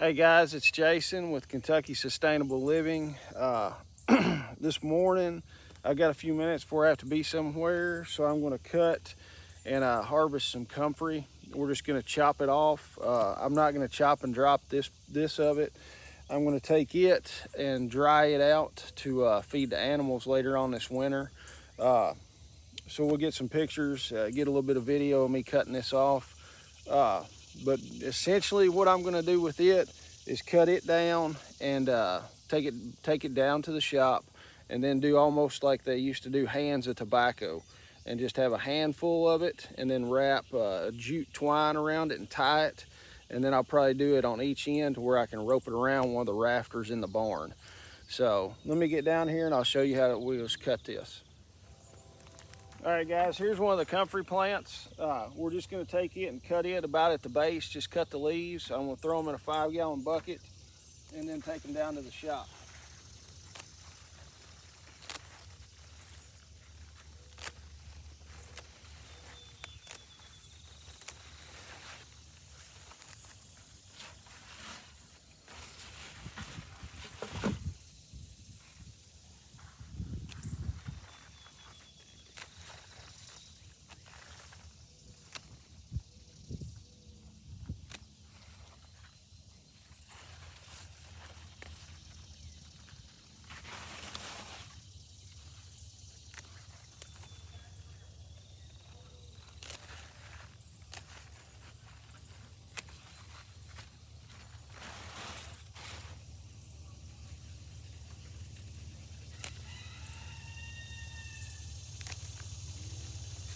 Hey guys, it's Jason with Kentucky Sustainable Living. This morning I got a few minutes before I have to be somewhere, so I'm going to cut and harvest some comfrey. We're just going to chop it off. I'm not going to chop and drop this of it. I'm going to take it and dry it out to feed the animals later on this winter. So we'll get some pictures, get a little bit of video of me cutting this off. But essentially what I'm going to do with it is cut it down and take it down to the shop, and then do almost like they used to do hands of tobacco, and just have a handful of it and then wrap jute twine around it and tie it. And then I'll probably do it on each end to where I can rope it around one of the rafters in the barn. So let me get down here and I'll show you how we'll cut this. All right guys, here's one of the comfrey plants. We're just gonna take it and cut it about at the base, just cut the leaves. I'm gonna throw them in a 5-gallon bucket and then take them down to the shop.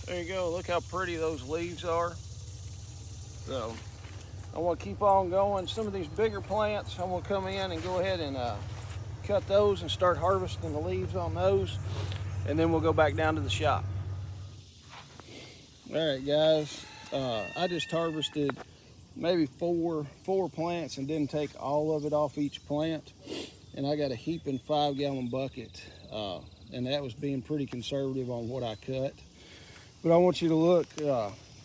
There you go, look how pretty those leaves are. So I want to keep on going. Some of these bigger plants, I'm going to come in and go ahead and cut those and start harvesting the leaves on those, and then we'll go back down to the shop. All right guys, I just harvested maybe four plants and didn't take all of it off each plant, and I got a heaping 5-gallon bucket, and that was being pretty conservative on what I cut. But I want you to look,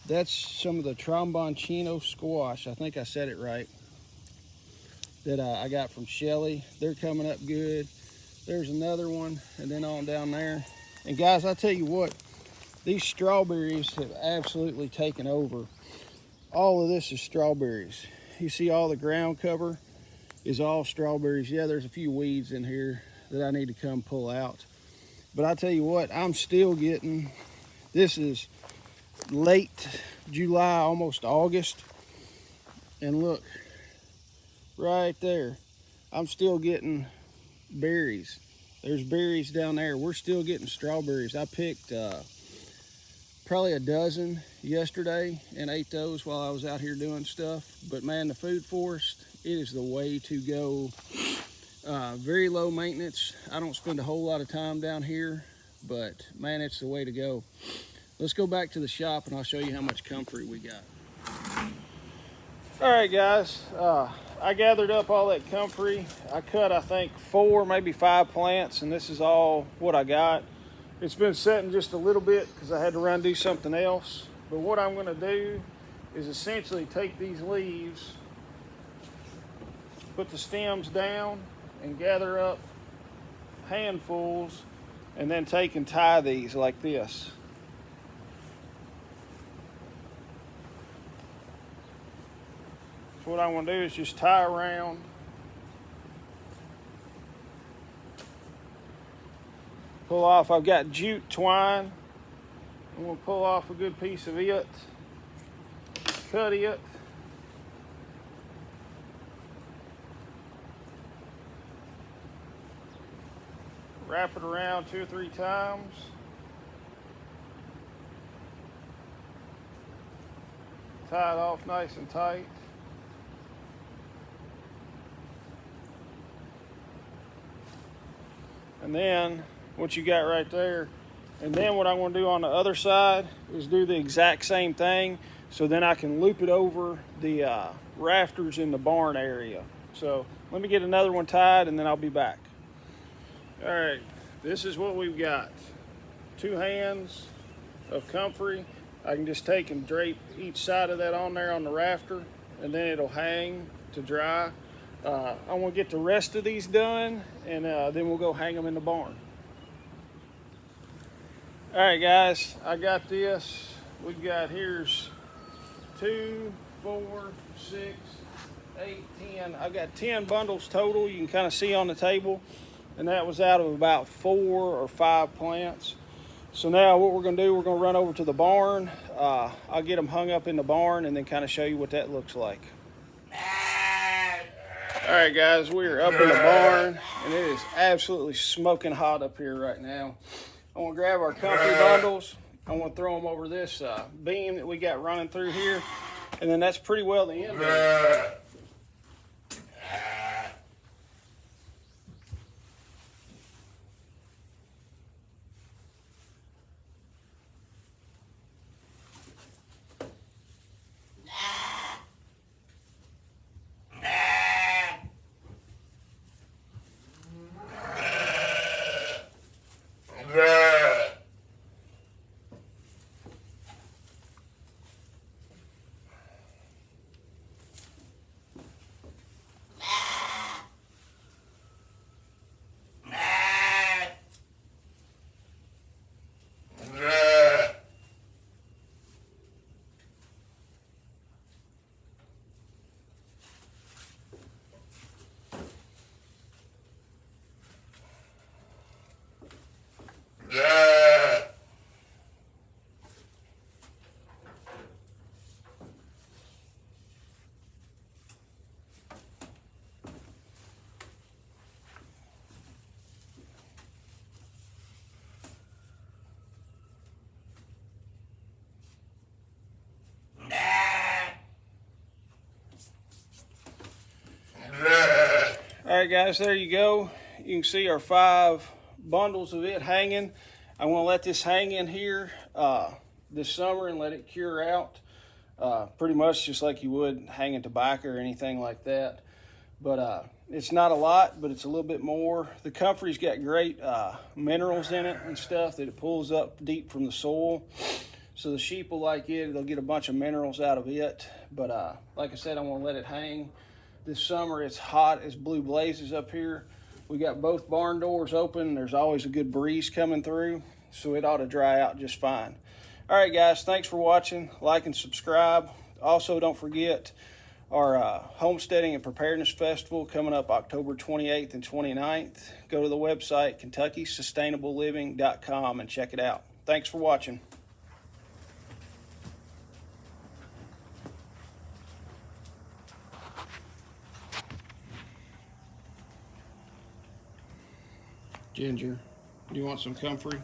that's some of the tromboncino squash, I think I said it right, that I got from Shelly. They're coming up good. There's another one, and then on down there. And guys, I tell you what, these strawberries have absolutely taken over. All of this is strawberries. You see all the ground cover is all strawberries. Yeah, there's a few weeds in here that I need to come pull out. But I tell you what, I'm still getting, this is late July, almost August. And look, right there, I'm still getting berries. There's berries down there. We're still getting strawberries. I picked probably a dozen yesterday and ate those while I was out here doing stuff. But man, the food forest, it is the way to go. Very low maintenance. I don't spend a whole lot of time down here, but man, it's the way to go. Let's go back to the shop and I'll show you how much comfrey we got. All right guys, I gathered up all that comfrey. I cut, I think, 4, maybe 5 plants, and this is all what I got. It's been sitting just a little bit because I had to run do something else. But what I'm gonna do is essentially take these leaves, put the stems down, and gather up handfuls, and then take and tie these like this. So what I want to do is just tie around. Pull off, I've got jute twine. I'm going to pull off a good piece of it. Cut it. Wrap it around 2 or 3 times. Tie it off nice and tight. And then what you got right there, and then what I'm going to do on the other side is do the exact same thing, so then I can loop it over the rafters in the barn area. So let me get another one tied and then I'll be back. All right, this is what we've got. 2 hands of comfrey. I can just take and drape each side of that on there on the rafter, and then it'll hang to dry. I want to get the rest of these done, and then we'll go hang them in the barn. All right, guys, I got this. We got here's 2, 4, 6, 8, 10. I got 10 bundles total. You can kind of see on the table, and that was out of about 4 or 5 plants. So now what we're going to do, we're going to run over to the barn. I'll get them hung up in the barn and then kind of show you what that looks like. All right, guys, we are up in the barn, and it is absolutely smoking hot up here right now. I want to grab our Comfrey bundles. I want to throw them over this beam that we got running through here, and then that's pretty well the end of it. All right, guys, there you go. You can see our 5 bundles of it hanging. I want to let this hang in here this summer and let it cure out, pretty much just like you would hanging tobacco or anything like that. But it's not a lot, but it's a little bit more. The Comfrey's got great minerals in it and stuff that it pulls up deep from the soil. So the sheep will like it. They'll get a bunch of minerals out of it. But like I said, I want to let it hang. This summer it's hot as blue blazes up here. We got both barn doors open. There's always a good breeze coming through, so it ought to dry out just fine. All right, guys, thanks for watching. Like and subscribe. Also, don't forget our Homesteading and Preparedness Festival coming up October 28th and 29th. Go to the website, KentuckySustainableLiving.com, and check it out. Thanks for watching. Ginger, do you want some Comfrey?